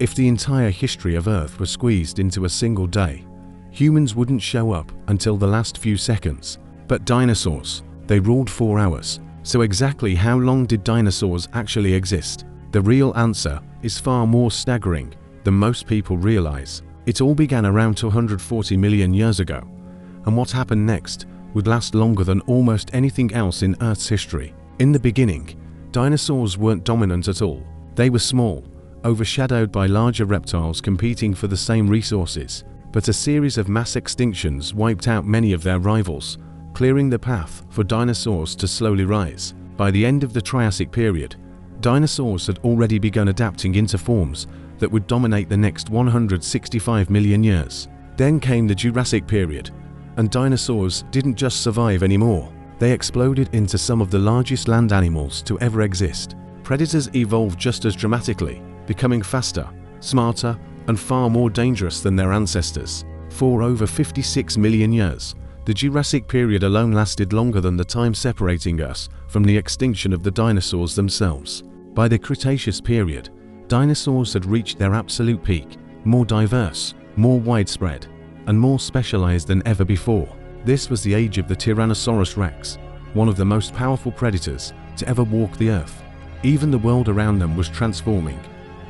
If the entire history of Earth was squeezed into a single day, humans wouldn't show up until the last few seconds. But dinosaurs, they ruled 4 hours. So exactly how long did dinosaurs actually exist? The real answer is far more staggering than most people realize. It all began around 240 million years ago, and what happened next would last longer than almost anything else in Earth's history. In the beginning, dinosaurs weren't dominant at all. They were small, overshadowed by larger reptiles competing for the same resources. But a series of mass extinctions wiped out many of their rivals, clearing the path for dinosaurs to slowly rise. By the end of the Triassic period, dinosaurs had already begun adapting into forms that would dominate the next 165 million years. Then came the Jurassic period, and dinosaurs didn't just survive anymore. They exploded into some of the largest land animals to ever exist. Predators evolved just as dramatically, becoming faster, smarter, and far more dangerous than their ancestors. For over 56 million years, the Jurassic period alone lasted longer than the time separating us from the extinction of the dinosaurs themselves. By the Cretaceous period, dinosaurs had reached their absolute peak, more diverse, more widespread, and more specialized than ever before. This was the age of the Tyrannosaurus rex, one of the most powerful predators to ever walk the earth. Even the world around them was transforming.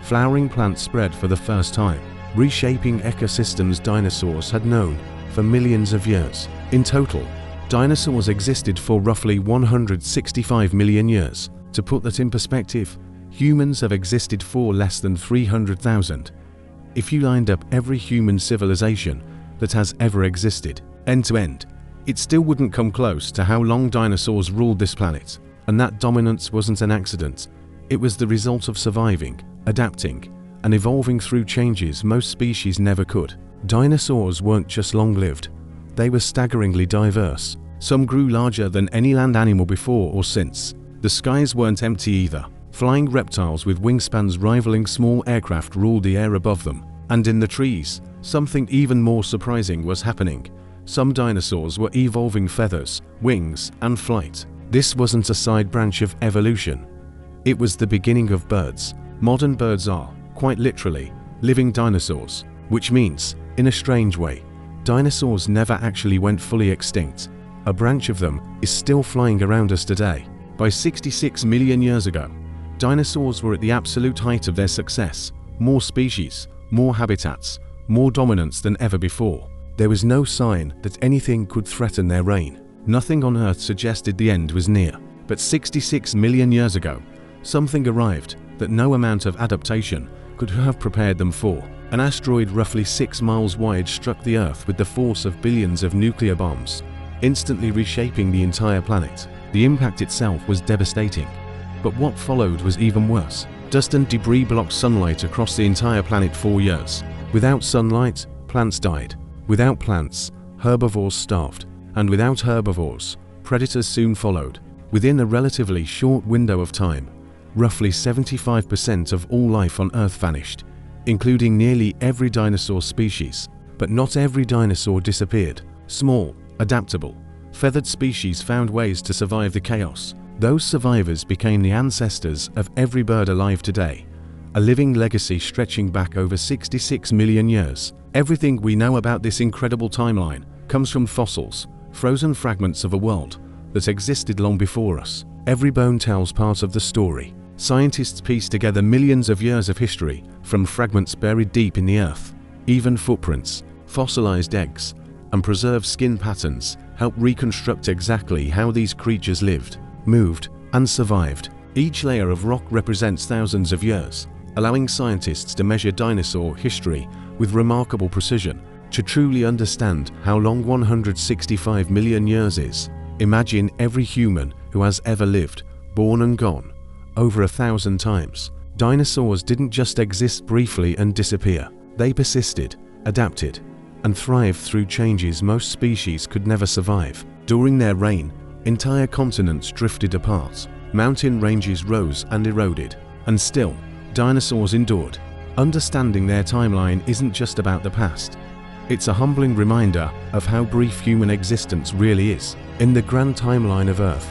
Flowering plants spread for the first time, reshaping ecosystems dinosaurs had known for millions of years. In total, dinosaurs existed for roughly 165 million years. To put that in perspective, humans have existed for less than 300,000. If you lined up every human civilization that has ever existed, end to end, it still wouldn't come close to how long dinosaurs ruled this planet. And that dominance wasn't an accident. It was the result of surviving, adapting, and evolving through changes most species never could. Dinosaurs weren't just long-lived, they were staggeringly diverse. Some grew larger than any land animal before or since. The skies weren't empty either. Flying reptiles with wingspans rivaling small aircraft ruled the air above them. And in the trees, something even more surprising was happening. Some dinosaurs were evolving feathers, wings, and flight. This wasn't a side branch of evolution. It was the beginning of birds. Modern birds are, quite literally, living dinosaurs, which means, in a strange way, dinosaurs never actually went fully extinct. A branch of them is still flying around us today. By 66 million years ago, dinosaurs were at the absolute height of their success. More species, more habitats, more dominance than ever before. There was no sign that anything could threaten their reign. Nothing on Earth suggested the end was near. But 66 million years ago, something arrived that no amount of adaptation could have prepared them for. An asteroid roughly 6 miles wide struck the Earth with the force of billions of nuclear bombs, instantly reshaping the entire planet. The impact itself was devastating, but what followed was even worse. Dust and debris blocked sunlight across the entire planet for years. Without sunlight, plants died. Without plants, herbivores starved. And without herbivores, predators soon followed. Within a relatively short window of time, roughly 75% of all life on Earth vanished, including nearly every dinosaur species. But not every dinosaur disappeared. Small, adaptable, feathered species found ways to survive the chaos. Those survivors became the ancestors of every bird alive today, a living legacy stretching back over 66 million years. Everything we know about this incredible timeline comes from fossils, frozen fragments of a world that existed long before us. Every bone tells part of the story. Scientists piece together millions of years of history from fragments buried deep in the earth. Even footprints, fossilized eggs, and preserved skin patterns help reconstruct exactly how these creatures lived, moved, and survived. Each layer of rock represents thousands of years, allowing scientists to measure dinosaur history with remarkable precision. To truly understand how long 165 million years is, imagine every human who has ever lived, born and gone, over 1,000 times. Dinosaurs didn't just exist briefly and disappear. They persisted, adapted, and thrived through changes most species could never survive. During their reign, entire continents drifted apart. Mountain ranges rose and eroded, and still, dinosaurs endured. Understanding their timeline isn't just about the past. It's a humbling reminder of how brief human existence really is. In the grand timeline of Earth,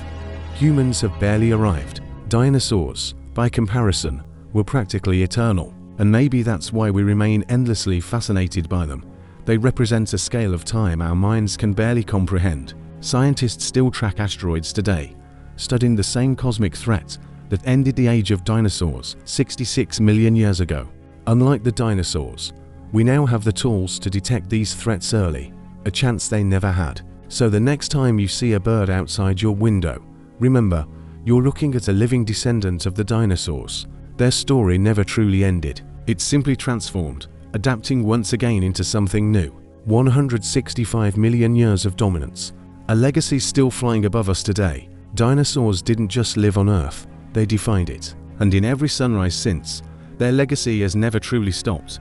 humans have barely arrived. Dinosaurs, by comparison, were practically eternal. And maybe that's why we remain endlessly fascinated by them. They represent a scale of time our minds can barely comprehend. Scientists still track asteroids today, studying the same cosmic threat that ended the age of dinosaurs 66 million years ago. Unlike the dinosaurs, we now have the tools to detect these threats early, a chance they never had. So the next time you see a bird outside your window, remember, you're looking at a living descendant of the dinosaurs. Their story never truly ended. It simply transformed, adapting once again into something new. 165 million years of dominance, a legacy still flying above us today. Dinosaurs didn't just live on Earth, they defined it. And in every sunrise since, their legacy has never truly stopped.